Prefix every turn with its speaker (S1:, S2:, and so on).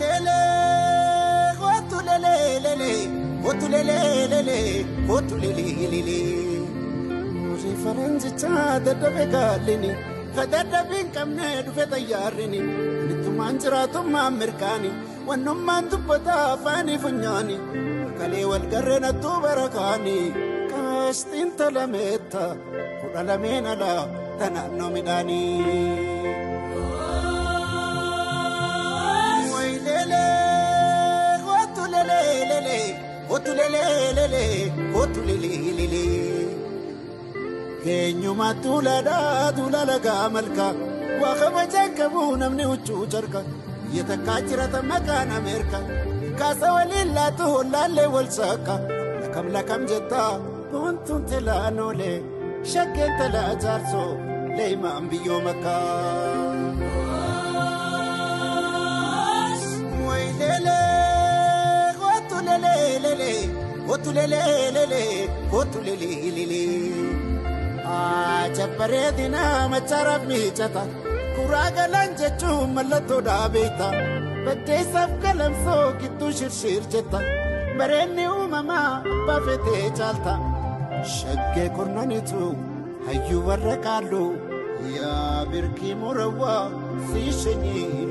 S1: lele Gotu lele lele Gotu lele lele Gotu lele lele Referenzi chada dabe galini Kadada bin kamne dufe tayarini Nituman jiratum Amerikani Wannuman dubbata fani funyani Kale wal garrena tu barakani Kastin talameta Kudalamena la tananno midani Gotu lele lele Gotu lele lele Kenyuma tulala gamalka Wakama jankabu namni uchu jarka Yatakachira tamakana merka Kasa walilla tuhulale walsaka Lakam jetta Kuntun tela nole Shakken tela jarso Leima ambiyo maka Wailele Gotu lele lele Gotu lele lele Chaparedina macharab mi chata Kuraga lanjechu malato dabeta Bade sab kalam so kitu shir cheta Bareni umama bafete chalta Shakke kurnanitu hayu warrakalu Ya birki murawa si shenyi